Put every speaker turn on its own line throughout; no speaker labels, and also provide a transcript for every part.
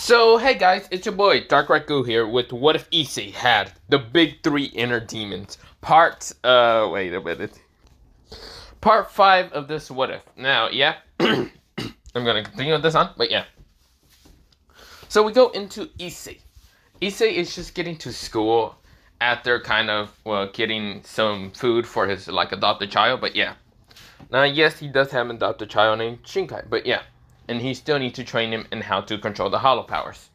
So, hey guys, it's your boy, Dark Raku here with What If Issei Had the Big Three Inner Demons? Wait a minute. Part 5 of this What If. Now, yeah, I'm gonna continue with this on, but yeah. So we go into Issei. Issei is just getting to school after getting some food for his, adopted child, but yeah. Now, yes, he does have an adopted child named Shinkai, but yeah. And he still needs to train him in how to control the hollow powers.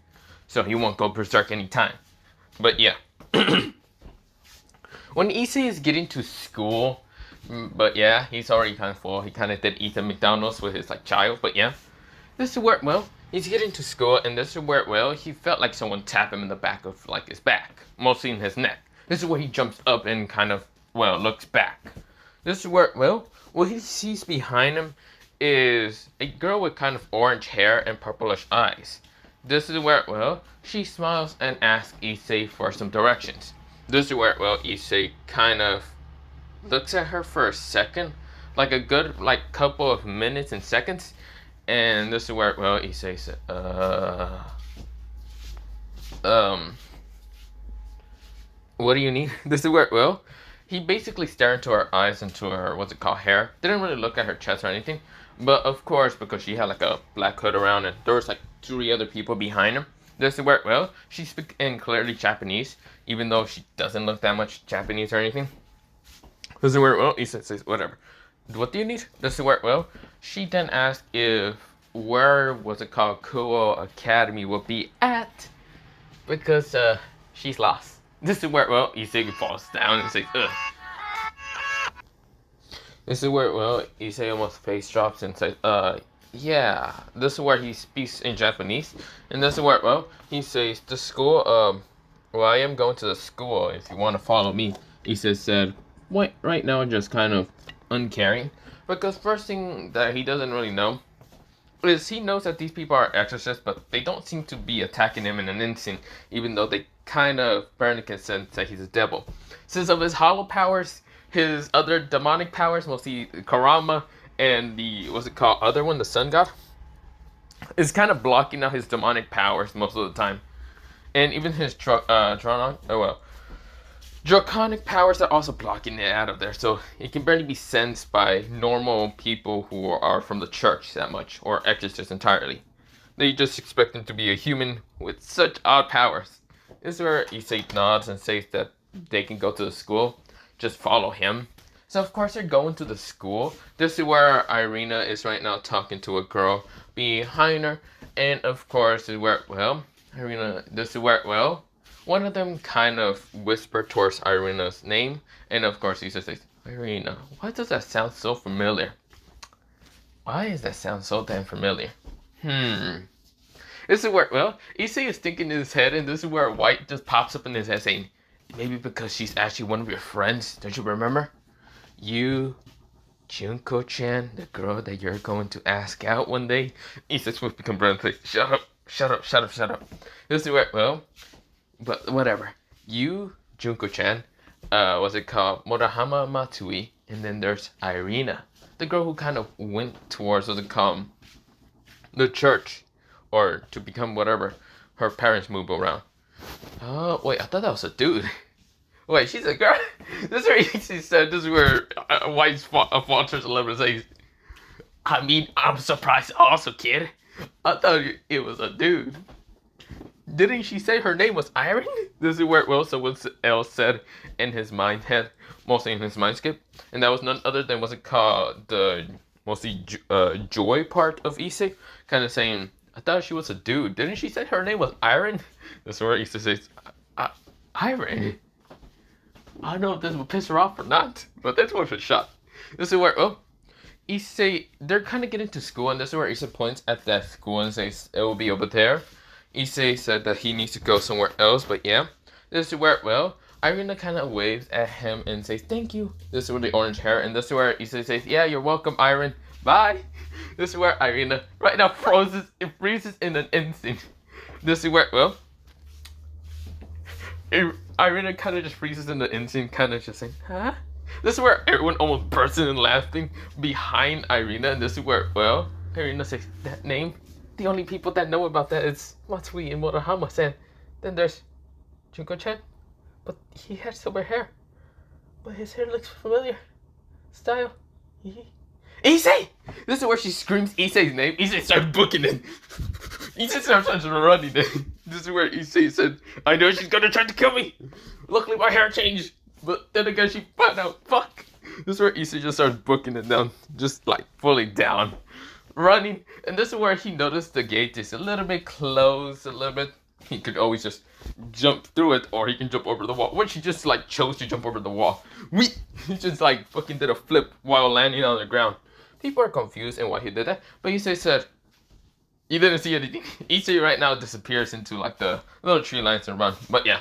So he won't go berserk anytime. But yeah. When Issei is getting to school, but yeah, he's already kind of full. He kind of did eat the McDonald's with his child, but yeah. This is where, he's getting to school, and this is where, he felt like someone tapped him in the back of, his back. Mostly in his neck. This is where he jumps up and looks back. This is where, what he sees behind him is a girl with kind of orange hair and purplish eyes. This is where, she smiles and asks Issei for some directions. This is where, Issei kind of looks at her for a second, like a good, couple of minutes and seconds, and this is where, Issei said, what do you need? This is where, he basically stared into her eyes, into her, hair. Didn't really look at her chest or anything. But of course, because she had a black hood around and there was 3 other people behind her. This is where, she speaks in clearly Japanese, even though she doesn't look that much Japanese or anything. This is where, he says, whatever. What do you need? This is where, she then asked if Kuo Academy would be at, because, she's lost. This is where, Issei falls down and says, ugh. This is where, Issei almost face drops and says, yeah. This is where he speaks in Japanese. And this is where, he says, the school, I am going to the school if you want to follow me. Issei said, right now just kind of uncaring. Because first thing that he doesn't really know is he knows that these people are exorcists, but they don't seem to be attacking him in an instant, even though they kind of barely can sense that he's a devil. Since of his hollow powers, his other demonic powers, mostly Karama and the, other one, the sun god, is kind of blocking out his demonic powers most of the time. And even his draconic powers are also blocking it out of there, so it can barely be sensed by normal people who are from the church that much, or exorcists entirely. They just expect him to be a human with such odd powers. This is where Issei nods and says that they can go to the school, just follow him. So of course they're going to the school. This is where Irina is right now talking to a girl behind her, and of course this is where, one of them kind of whispered towards Irina's name, and of course he says, Irina, why does that sound so familiar? Why does that sound so damn familiar? This is where, Issei is thinking in his head, and this is where white just pops up in his head saying, maybe because she's actually one of your friends, don't you remember? You, Junko-chan, the girl that you're going to ask out one day. Issei's supposed to become brother and say, shut up. This is where, but whatever. You, Junko-chan, Murahama Matsui, and then there's Irina, the girl who kind of went towards the church, or to become whatever her parents move around. Oh, wait, I thought that was a dude. Wait, she's a girl? This is where she said, this is where White's falters 11 says, I mean, I'm surprised also, kid. I thought it was a dude. Didn't she say her name was Iron? This is where someone else said in his mind head, mostly in his mind skip. And that was none other than the mostly joy part of Issei. Kind of saying, I thought she was a dude. Didn't she say her name was Iron? This is where Issei says, Iron? I don't know if this will piss her off or not, but that's worth a shot. This is where, Issei, they're kind of getting to school, and this is where Issei points at that school and says, it will be over there. Issei said that he needs to go somewhere else, but yeah. This is where, Irina kind of waves at him and says, thank you. This is where the orange hair, and this is where Issei says, yeah, you're welcome, Iron. Bye. This is where Irina right now freezes in an instant. This is where, Irina kind of just freezes in the instant, kind of just saying, huh? This is where everyone almost bursts in laughing behind Irina, and this is where, Irina says, that name? The only people that know about that is Matsui and Murahama-san. Then there's Junko-chan. But he had silver hair. But his hair looks familiar. Style. Issei! This is where she screams Issei's name. Issei starts booking it. Issei starts running it. This is where Issei said, I know she's gonna try to kill me. Luckily my hair changed. But then again she found out. Fuck. This is where Issei just starts booking it down. Just like fully down. Running. And this is where he noticed the gate is a little bit closed. A little bit. He could always just jump through it, or he can jump over the wall. Which he just like chose to jump over the wall. He just like fucking did a flip while landing on the ground. People are confused in why he did that, but Issei said he didn't see anything. Issei right now disappears into like the little tree lines and run. But yeah,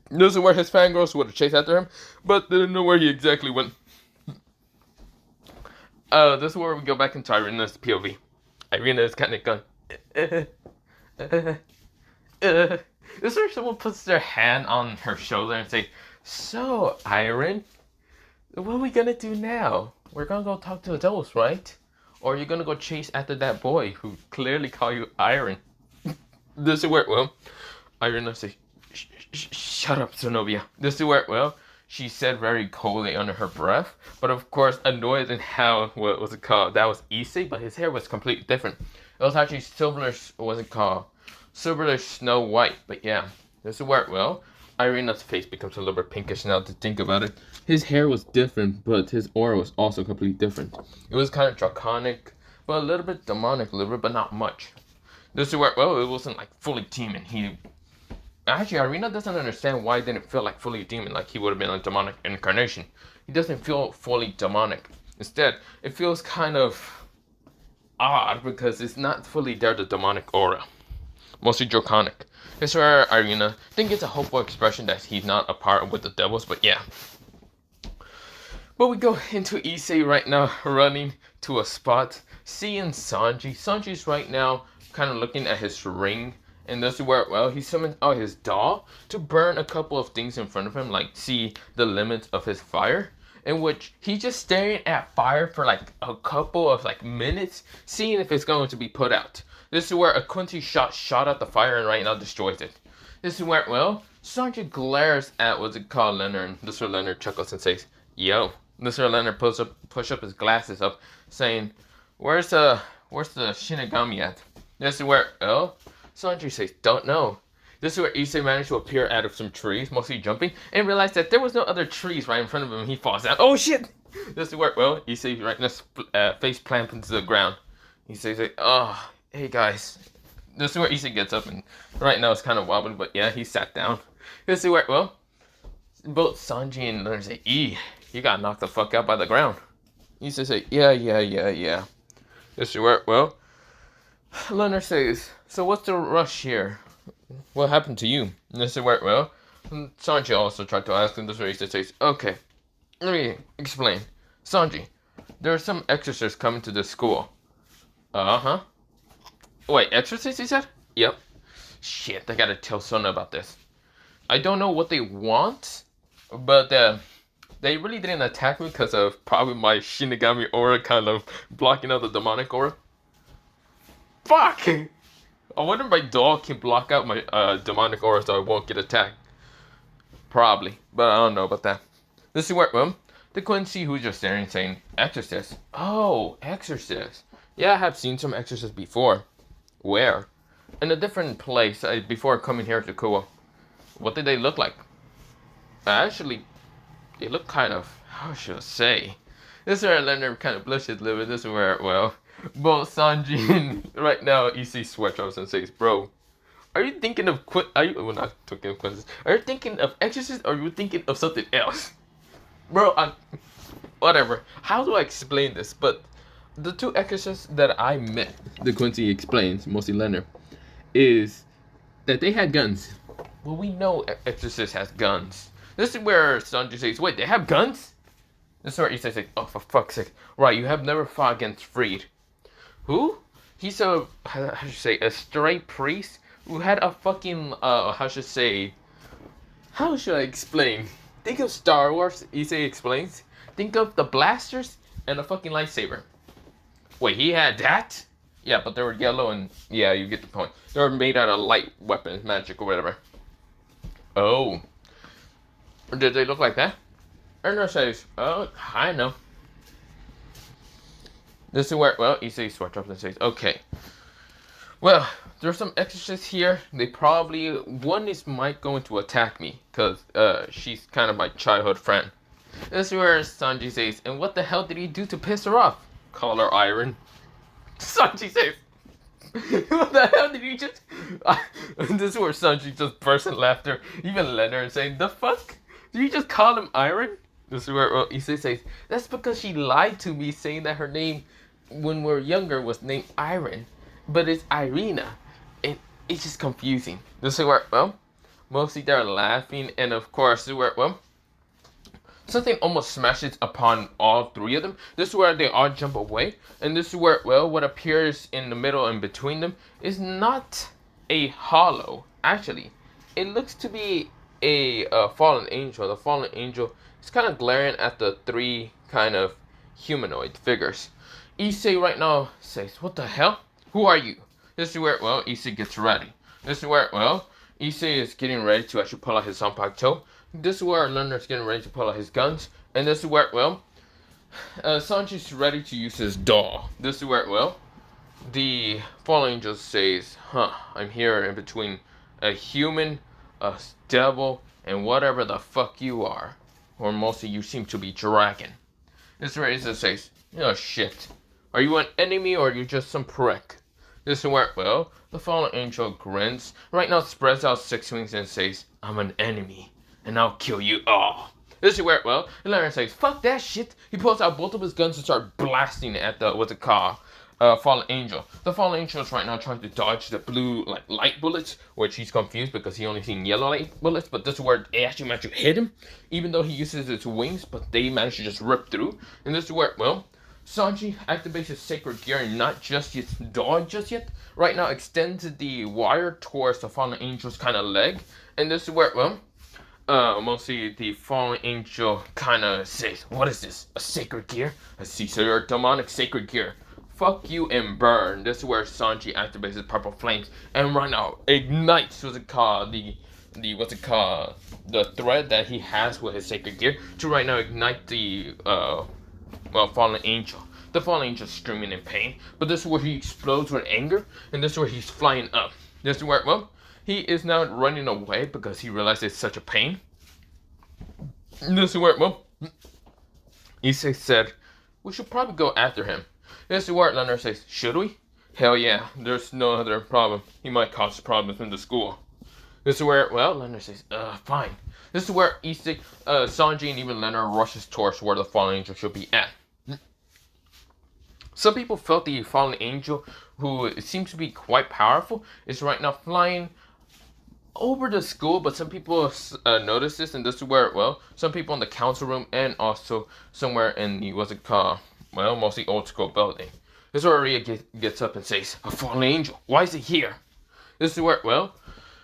this is where his fangirls would have chased after him, but they didn't know where he exactly went. This is where we go back into Irina's POV. Irina is kind of gone. This is where someone puts their hand on her shoulder and say, "So, Iron, what are we gonna do now? We're gonna go talk to adults, right? Or you're gonna go chase after that boy who clearly called you Iron?" This is where, well, Irina say, "Shut up, Zenobia." This is where, well, she said very coldly under her breath, but of course annoyed in how, what was it called? That was Issei, but his hair was completely different. It was actually silver, what was it called? Silver Snow White, but yeah, this is where, well, Irina's face becomes a little bit pinkish now to think about it. His hair was different, but his aura was also completely different. It was kind of draconic, but a little bit demonic, a little bit, but not much. This is where, well, it wasn't like fully demon. Actually, Irina doesn't understand why it didn't feel like fully demon, like he would have been a demonic incarnation. He doesn't feel fully demonic. Instead, it feels kind of odd because it's not fully there, the demonic aura. Mostly draconic. This is where Irina, I think it's a hopeful expression that he's not a part with the devils, but yeah. But we go into Issei right now, running to a spot, seeing Sanji. Sanji's right now kind of looking at his ring, and this is where, well, he summoned out his doll to burn a couple of things in front of him, like see the limits of his fire, in which he's just staring at fire for like a couple of like minutes, seeing if it's going to be put out. This is where a Quincy shot at the fire and right now destroys it. This is where, well, Sanji glares at, what's it called, Leonard. This is where Leonard chuckles and says, "Yo." This is where Leonard push up his glasses up, saying, Where's the Shinigami at?" This is where, well, Sanji says, "Don't know." This is where Issei managed to appear out of some trees, mostly jumping, and realized that there was no other trees right in front of him. He falls down. Oh shit! This is where, well, Issei right now face plants into the ground. He says, like, "Oh, hey guys." This is where Issei gets up, and right now it's kind of wobbling, but yeah, he sat down. This is where, well, both Sanji and Leonard say, you got knocked the fuck out by the ground." Issei say, yeah. This is where, well, Leonard says, "So what's the rush here? What happened to you?" And this is where, well, Sanji also tried to ask him. This is where Issei says, "Okay, let me explain. Sanji, there are some exorcists coming to this school." Uh-huh. Wait, exorcists, he said? Yep. Shit, I gotta tell Sona about this. I don't know what they want, but they really didn't attack me because of probably my Shinigami aura kind of blocking out the demonic aura. Fuck! I wonder if my doll can block out my demonic aura so I won't get attacked. Probably, but I don't know about that. This is where, well, the Quincy who's just staring saying, "Exorcist." Oh, exorcist. Yeah, I have seen some exorcists before. Where? In a different place before coming here to Kuo. What did they look like? Actually, they look kind of, how should I say? This is where Leonard kind of blushes a little bit. This is where, well, both Sanji and right now Issei sweatshirts and says, "Bro, are you thinking of well, not thinking of Quincy. Are you thinking of exorcist or are you thinking of something else?" Bro, whatever. How do I explain this? But the two exorcists that I met, the Quincy explains, mostly Leonard, is that they had guns. Well, we know exorcist has guns. This is where Sanji says, "Wait, they have guns?" This is where Issei says, "Oh, for fuck's sake. Right, you have never fought against Freed." Who? He's a, how should I say, a stray priest who had a fucking, how should I explain? Think of Star Wars, Issei explains. Think of the blasters and a fucking lightsaber. Wait, he had that? Yeah, but they were yellow and yeah, you get the point. They were made out of light weapons, magic or whatever. Oh, did they look like that? Erna says, oh, I know. This is where, well, Issei switch up and says, okay. Well, there's some exorcists here. They probably, one is might going to attack me, because she's kind of my childhood friend. This is where Sanji says, and what the hell did he do to piss her off? Call her iron. Sanji says, what the hell did he just... this is where Sanji just bursts in laughter. Even Leonard saying, the fuck? Did you just call him iron? This is where Issei says, that's because she lied to me saying that her name when we were younger was named Iron. But it's Irina. And it's just confusing. This is where, well, mostly they're laughing. And of course, this is where, well, something almost smashes upon all three of them. This is where they all jump away. And this is where, well, what appears in the middle and between them is not a hollow. Actually, it looks to be a fallen angel. The fallen angel is kind of glaring at the three kind of humanoid figures. Issei right now says, what the hell? Who are you? This is where, well, Issei gets ready. This is where, well, Issei is getting ready to actually pull out his Zanpakuto. This is where Leonard's getting ready to pull out his guns. And this is where, well, Sanji's ready to use his doll. This is where, well, the fallen angel says, I'm here in between a human, a devil, and whatever the fuck you are. Or mostly you seem to be dragon. This is where Issei says, oh shit. Are you an enemy or are you just some prick? This is where, well, the fallen angel grins. Right now spreads out 6 wings and says, I'm an enemy. And I'll kill you all. This is where, well, Leonard says, fuck that shit. He pulls out both of his guns and starts blasting at the, what's it called? Fallen angel. The fallen angel is right now trying to dodge the blue like light bullets, which he's confused because he only seen yellow light bullets. But this is where they actually managed to hit him, even though he uses his wings. But they managed to just rip through. And this is where, well, Sanji activates his sacred gear and not just his dog just yet. Right now extends the wire towards the fallen angel's kind of leg. And this is where, well, mostly the fallen angel kind of says, what is this? A sacred gear? I see, so you're a demonic sacred gear. Fuck you and burn. This is where Sanji activates his purple flames and right now ignites what's it called, the thread that he has with his sacred gear to right now ignite the fallen angel. The fallen angel is screaming in pain, but this is where he explodes with anger, and this is where he's flying up. This is where, well, he is now running away because he realized it's such a pain. This is where, well, Issei said, we should probably go after him. This is where Leonard says, should we? Hell yeah, there's no other problem. He might cause problems in the school. This is where, well, Leonard says, fine. This is where Issei, Sanji, and even Leonard rushes towards where the fallen angel should be at. Some people felt the fallen angel, who seems to be quite powerful, is right now flying over the school, but some people notice this, and this is where, well, some people in the council room and also somewhere in the, what's it called, well, mostly old school building. This is where Ria gets up and says, a fallen angel, why is it here? This is where, well,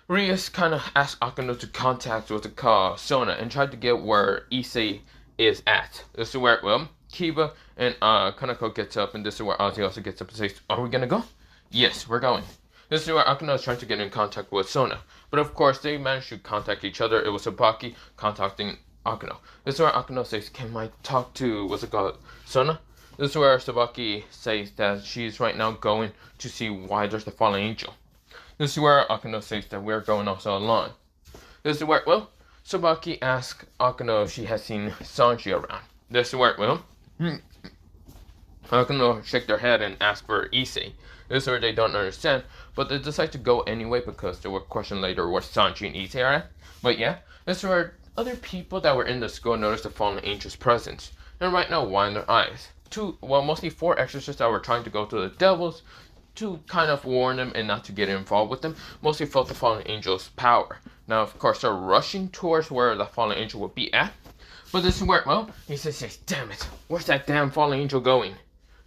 Ria's kind of asked Akano to contact what's it called, Sona, and tried to get where Issei is at. This is where, well, Kiba and Kanako gets up, and this is where Ozzy also gets up and says, are we gonna go? Yes, we're going. This is where Akano is trying to get in contact with Sona. But of course, they managed to contact each other. It was Sabaki contacting Akano. This is where Akano says, can I talk to, what's it called, Sona? This is where Sabaki says that she's right now going to see why there's the fallen angel. This is where Akano says that we're going also alone. This is where, well, Sabaki asks Akano if she has seen Sanji around. This is where, well, Akano shake their head and ask for Issei. This is where they don't understand, but they decide to go anyway because they will question later where Sanji and Issei are at. But yeah, this is where other people that were in the school noticed the fallen angel's presence, and right now wind their eyes. Mostly 4 exorcists that were trying to go to the devils to kind of warn them and not to get involved with them, mostly felt the fallen angel's power. Now, of course, they're rushing towards where the fallen angel would be at, but this is where, well, he says, damn it, where's that damn fallen angel going?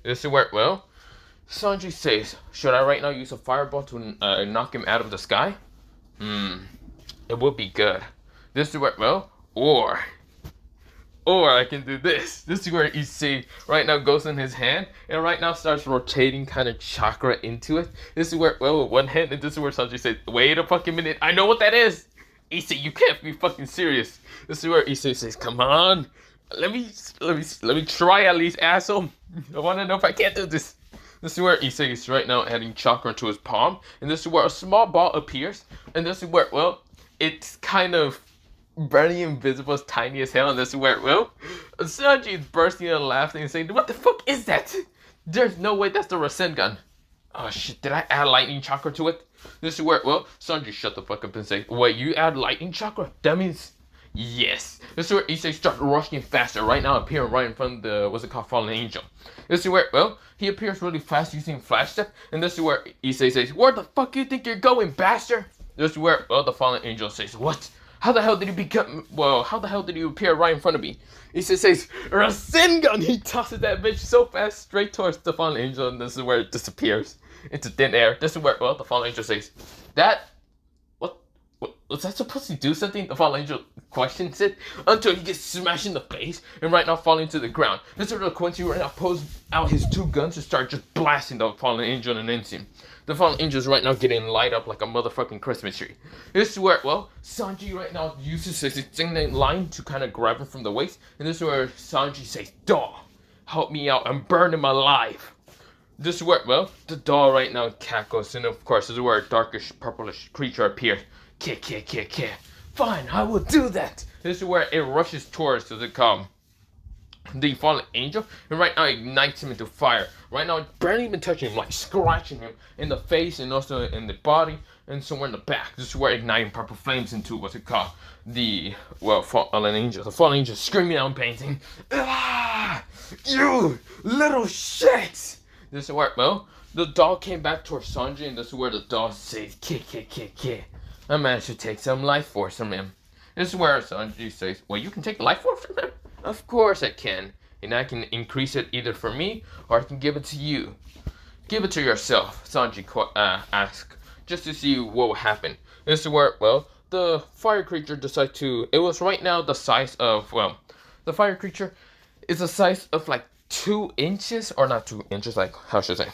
This is where, well, Sanji says, should I right now use a fireball to knock him out of the sky? It would be good. This is where, well, or Or I can do this. This is where Issei right now goes in his hand and right now starts rotating kind of chakra into it. This is where, well, with one hand, and this is where Sanji says, wait a fucking minute, I know what that is. Issei, you can't be fucking serious. This is where Issei says, come on, let me try at least, asshole. I want to know if I can't do this. This is where Issei is right now adding chakra into his palm, and this is where a small ball appears, and this is where, well, it's kind of barely invisible, as tiny as hell, and this is where, well, Sanji is bursting out laughing and saying, what the fuck is that? There's no way that's the Rasengan. Oh shit, did I add lightning chakra to it? This is where, well, Sanji shut the fuck up and say, wait, you add lightning chakra? That means, yes. This is where Issei starts rushing faster, right now appearing right in front of the, what's it called, Fallen Angel. This is where, well, he appears really fast using Flash Step, and this is where Issei says, where the fuck do you think you're going, bastard? This is where, well, the Fallen Angel says, what? How the hell did he become, well, how the hell did he appear right in front of me? Issei says, Rasengan! He tosses that bitch so fast straight towards the Fallen Angel, and this is where it disappears into thin air. This is where, well, the Fallen Angel says, that, what was that supposed to do something? The Fallen Angel questions it until he gets smashed in the face and right now falling to the ground. This is where Quincy right now pulls out his two guns and start just blasting the Fallen Angel in an instant. The Fallen Angel is right now getting light up like a motherfucking Christmas tree. This is where, well, Sanji right now uses his extended line to kind of grab him from the waist. And this is where Sanji says, Daw, help me out, I'm burning alive. This is where, well, the doll right now cackles, and of course, this is where a darkish, purplish creature appears. Kick. Fine, I will do that. This is where it rushes towards the Fallen Angel, and right now ignites him into fire. Right now, barely even touching him, like scratching him in the face and also in the body and somewhere in the back. This is where igniting purple flames into what's it called? The, well, Fallen Angel. The Fallen Angel screaming out in pain, saying, ah, you little shit! This is where, well, the doll came back towards Sanji, and this is where the doll says, kick. I managed to take some life force from him. This is where Sanji says, well, you can take life force from him? Of course I can. And I can increase it either for me, or I can give it to you. Give it to yourself, Sanji asked, just to see what will happen. This is where, well, the fire creature decides to, it was right now the size of, well, the fire creature is the size of like 2 inches, or not 2 inches, like, how should I say?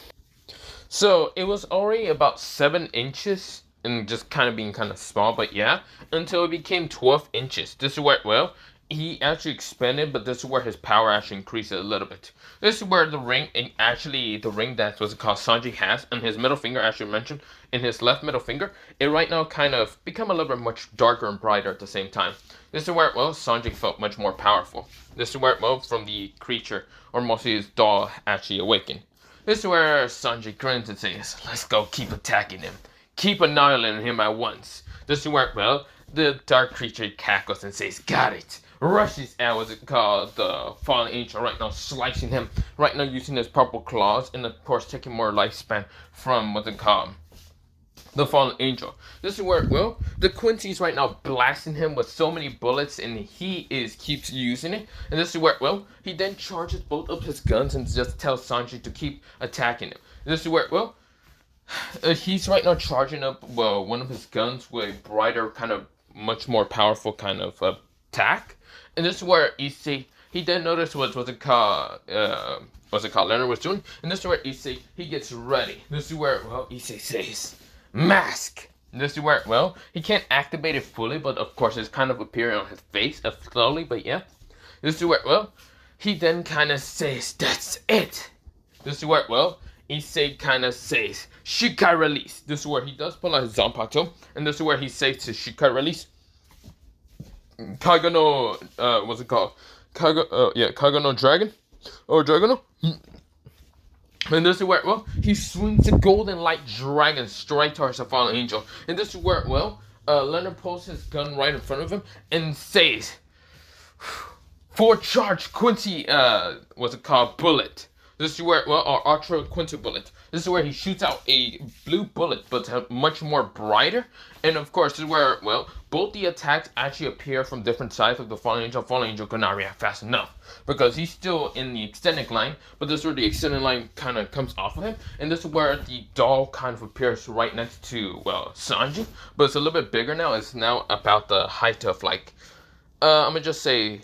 So, it was already about 7 inches, and just kind of being kind of small, but yeah, until it became 12 inches. This is where, well, he actually expanded, but this is where his power actually increased a little bit. This is where the ring, and actually the ring that was called Sanji has, and his middle finger, actually mentioned, in his left middle finger, it right now kind of become a little bit much darker and brighter at the same time. This is where, well, Sanji felt much more powerful. This is where, well, from the creature, or mostly his doll, actually awakened. This is where Sanji grins and says, let's go keep attacking him. Keep annihilating him at once. This is where, well, the dark creature cackles and says, got it. Rushes at what's it called, the Fallen Angel right now, slicing him, right now using his purple claws, and of course taking more lifespan from what's it called, the Fallen Angel. This is where, well, the Quincy's right now blasting him with so many bullets, and he keeps using it. And this is where, well, he then charges both of his guns and just tells Sanji to keep attacking him. This is where, well, he's right now charging up, well, one of his guns with a brighter, kind of much more powerful kind of attack. And this is where Issei, he then noticed what's it called, Leonard was doing. And this is where Issei, he gets ready. This is where, well, Issei says, mask. And this is where, well, he can't activate it fully, but of course it's kind of appearing on his face, slowly, but yeah. This is where, well, he then kind of says, that's it. This is where, well, Issei kind of says, Shikai release. This is where he does pull out his Zanpakuto, and this is where he says to Shikai release, Kaga no, what's it called? Kaga no dragon? Or Dragono? And this is where, well, he swings a golden light dragon straight towards the Fallen Angel. And this is where, well, Leonard pulls his gun right in front of him and says, full charge Quincy, what's it called, bullet. This is where, well, our Ultra Quincy bullet. This is where he shoots out a blue bullet, but much more brighter. And of course, this is where, well, both the attacks actually appear from different sides of the Fallen Angel. Fallen Angel could not react fast enough because he's still in the extended line, but this is where the extended line kind of comes off of him. And this is where the doll kind of appears right next to, well, Sanji, but it's a little bit bigger now. It's now about the height of, like, I'm gonna just say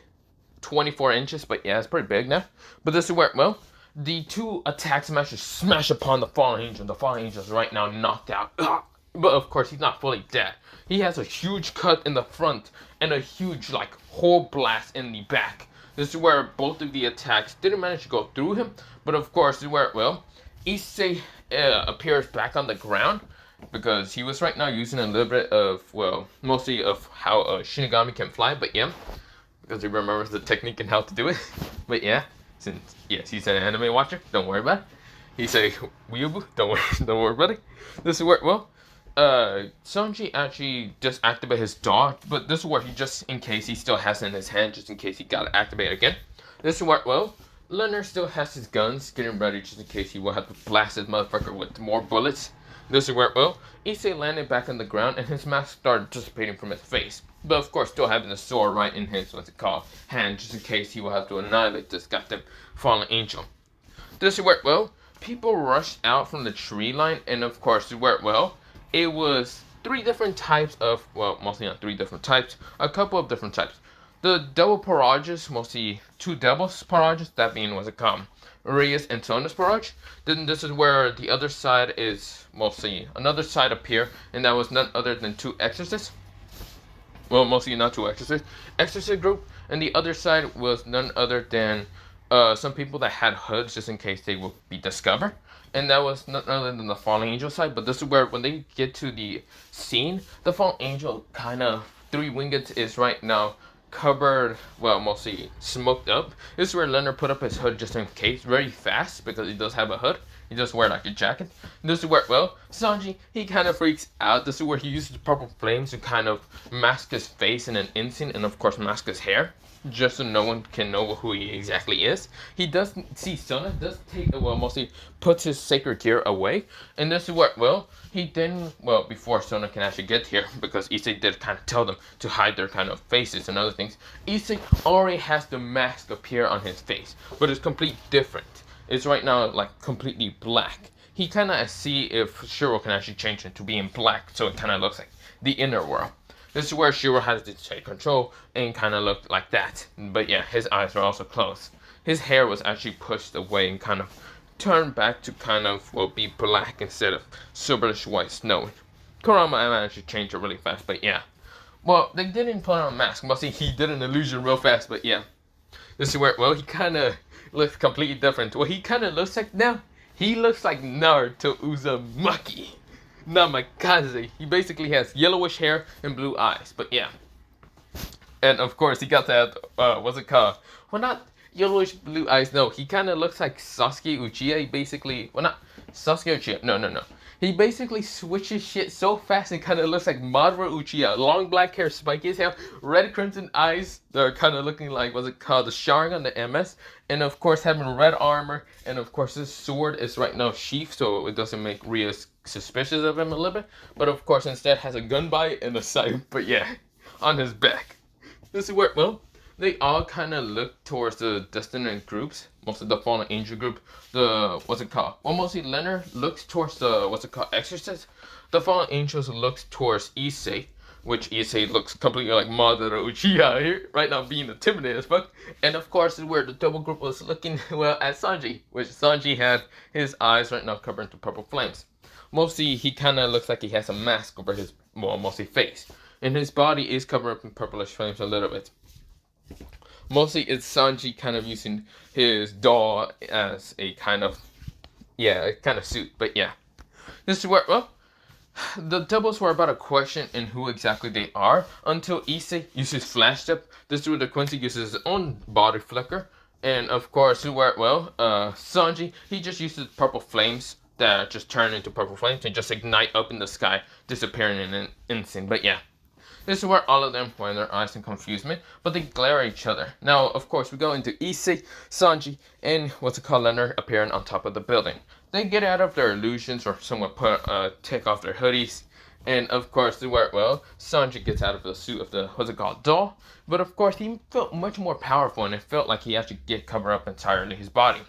24 inches, but yeah, it's pretty big now. But this is where, well, the two attack smashes smash upon the fallen angel. The fallen angel is right now knocked out. But of course, he's not fully dead. He has a huge cut in the front and a huge, like, hole blast in the back. This is where both of the attacks didn't manage to go through him. But of course, this is where, well, Issei appears back on the ground because he was right now using a little bit of, well, mostly of how a Shinigami can fly. But yeah, because he remembers the technique and how to do it. But yeah, since, yes, he's an anime watcher, don't worry about it. He's a weeaboo, don't worry about it. This is where, well, Sanji actually just activated his dog, but this is where he just, in case he still has it in his hand, just in case he got to activate again. This is where, well, Leonard still has his guns, getting ready just in case he will have to blast this motherfucker with more bullets. This is where, well, Issei landed back on the ground and his mask started dissipating from his face. But of course, still having the sword right in his, what's it called, hand, just in case he will have to annihilate this goddamn fallen angel. This is where, well, people rushed out from the tree line, and of course, this is where, well, it was three different types of, well, mostly not three different types, a couple of different types. The double Parages, mostly two doubles Parages, that being, what's it called, Arias and Sona's Parage. Then this is where the other side is mostly another side appear, and that was none other than two Exorcists. Well, mostly not two Exorcists. Exorcist group, and the other side was none other than some people that had hoods just in case they will be discovered. And that was none other than the Fallen Angel side. But this is where, when they get to the scene, the Fallen Angel kind of, Three Wingeds is right now covered, well, mostly smoked up. This is where Leonard put up his hood just in case, very fast, because he does have a hood. He just wear like a jacket. And this is where, well, Sanji, he kind of freaks out. This is where he uses purple flames to kind of mask his face in an instant, and of course mask his hair, just so no one can know who he exactly is. He does see Sona does take, well, mostly puts his sacred gear away, and this is where, well, he then, well, before Sona can actually get here, because Issei did kind of tell them to hide their kind of faces and other things, Issei already has the mask appear on his face, but it's completely different. It's right now like completely black. He kind of see if Shiro can actually change it to being black, so it kind of looks like the inner world. This is where Shiro has to take control and kind of looked like that. But yeah, his eyes were also closed. His hair was actually pushed away and kind of turned back to kind of, well, be black instead of silverish white snow. Kurama managed to change it really fast, but yeah. Well, they didn't put on a mask. Mostly he did an illusion real fast, but yeah. This is where, well, he kind of looks completely different. What he kind of looks like now, he looks like Naruto Uzumaki. Namikaze. He basically has yellowish hair and blue eyes, but yeah. And of course, he got that, what's it called? Well, not yellowish blue eyes, no. He kind of looks like Sasuke Uchiha. He basically, well, not Sasuke Uchiha, no. He basically switches shit so fast and kind of looks like Madara Uchiha. Long black hair, spiky hair, red crimson eyes. They're kind of looking like, what's it called, the Sharingan, the MS. And of course, having red armor. And of course, his sword is right now sheathed, so it doesn't make Rhea suspicious of him a little bit. But of course, instead has a gun by it and a sight, but yeah, on his back. This is where, well, they all kind of look towards the distant groups. Most of the Fallen Angel group, the, what's it called? Well, mostly Leonard looks towards the, what's it called, Exorcist. The Fallen Angels looks towards Issei, which Issei looks completely like Madara Uchiha here, right now being intimidated as fuck. And of course, is where the double group was looking, well, at Sanji, which Sanji had his eyes right now covered into purple flames. Mostly, he kind of looks like he has a mask over his, well, mostly face. And his body is covered up in purplish flames a little bit. Mostly, it's Sanji kind of using his doll as a kind of, yeah, kind of suit. But yeah, this is where, well, the doubles were about to question in who exactly they are until Issei uses flash step. This is where the Quincy uses his own body flicker. And of course, where, well, Sanji, he just uses purple flames that just turn into purple flames and just ignite up in the sky, disappearing in an instant. But yeah, this is where all of them wind their eyes in confusement, but they glare at each other. Now, of course, we go into Issei, Sanji, and what's it called, Leonard appearing on top of the building. They get out of their illusions or somewhat take off their hoodies. And of course, this is where, well, Sanji gets out of the suit of the, what's it called, doll. But of course, he felt much more powerful and it felt like he actually get covered up entirely his body.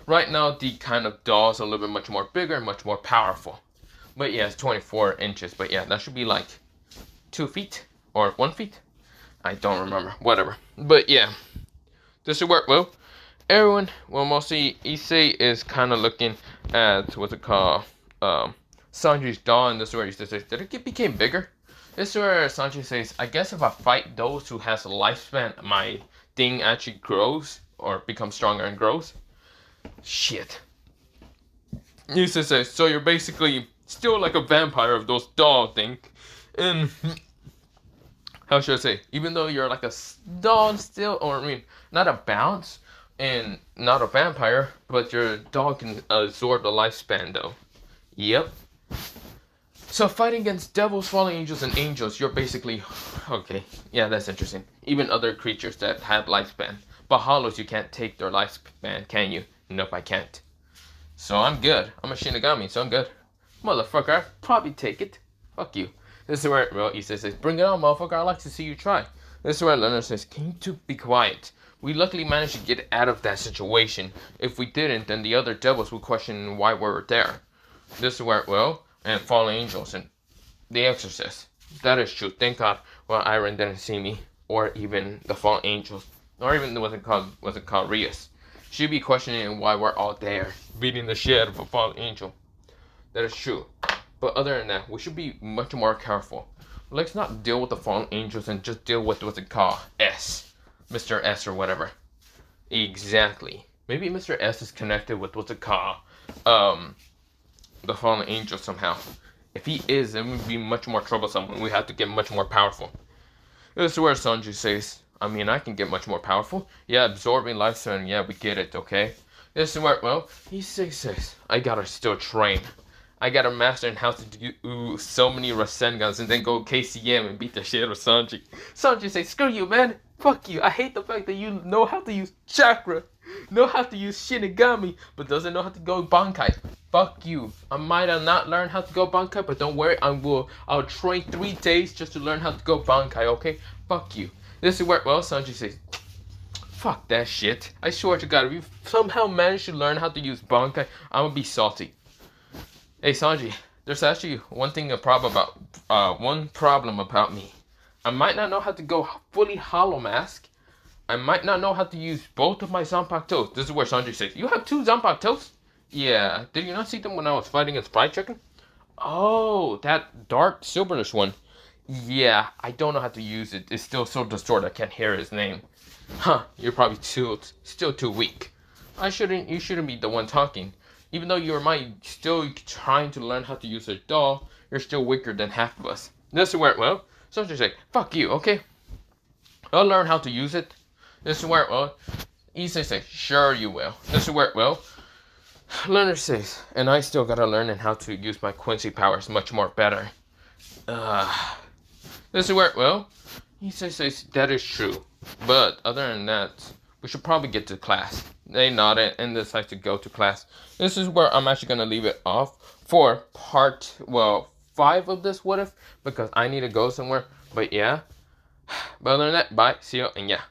Right now, the kind of doll is a little bit much more bigger and much more powerful. But yeah, it's 24 inches. But yeah, that should be like 2 feet or 1 feet. I don't remember. Whatever. But yeah, This should work well. Everyone, well, mostly Issei is kind of looking at what's it called, Sanji's doll, and this is where he says, did it became bigger? This is where Sanji says, I guess if I fight those who has a lifespan, my thing actually grows or becomes stronger and grows. Shit. Issei says, so you're basically still like a vampire of those doll thing, and how should I say? Even though you're like a doll still, or I mean, not a bounce and not a vampire, but your dog can absorb the lifespan though. Yep. So fighting against devils, fallen angels, and angels, you're basically okay. Yeah, that's interesting. Even other creatures that have lifespan, but hollows you can't take their lifespan, can you? Nope, I can't. So I'm good. I'm a Shinigami, so I'm good. Motherfucker, I'd probably take it. Fuck you. This is where, well, Issei says, bring it on, motherfucker, I'd like to see you try. This is where Leonard says, can you two be quiet? We luckily managed to get out of that situation. If we didn't, then the other devils would question why we were there. This is where, well, and fallen angels and the exorcist. That is true. Thank God, well, Iron didn't see me, or even the fallen angels, or even what's it called, Rias. She'd be questioning why we're all there, beating the shit out of a fallen angel. That is true. But other than that, we should be much more careful. Let's not deal with the fallen angels and just deal with what's it called, S. Mr. S or whatever. Exactly. Maybe Mr. S is connected with what's it called, the fallen angel somehow. If he is, then we'd be much more troublesome and we have to get much more powerful. This is where Sanji says, I mean, I can get much more powerful. Yeah, absorbing lifespan, yeah, we get it, okay? This is where, well, he says, I gotta still train. I gotta master in how to do so many Rasengans and then go KCM and beat the shit out of Sanji. Sanji says, screw you, man. Fuck you. I hate the fact that you know how to use chakra, know how to use Shinigami, but doesn't know how to go Bankai. Fuck you. I might have not learned how to go Bankai, but don't worry, I'll train 3 days just to learn how to go Bankai, okay? Fuck you. This is where, well, Sanji says, fuck that shit. I swear to God, if you somehow manage to learn how to use Bankai, I'm gonna be salty. Hey Sanji, there's actually one problem about me. I might not know how to go fully hollow mask. I might not know how to use both of my Zanpakutos. This is where Sanji says, you have 2 Zanpakutos? Yeah, did you not see them when I was fighting against Fried Chicken? Oh, that dark silverish one. Yeah, I don't know how to use it. It's still so distorted I can't hear his name. Huh, you're probably still too weak. You shouldn't be the one talking. Even though you might still trying to learn how to use a doll, you're still weaker than half of us. This is where, well, Sanji say, fuck you, okay? I'll learn how to use it. This is where, well, Issei says, sure you will. This is where, well, Leonard says, and I still gotta learn how to use my Quincy powers much more better. This is where, well, Issei says, that is true. But other than that, we should probably get to class. They nodded and decided to go to class. This is where I'm actually gonna leave it off for part, well, 5 of this what if, because I need to go somewhere. But yeah, but other than that, bye, see you, and yeah.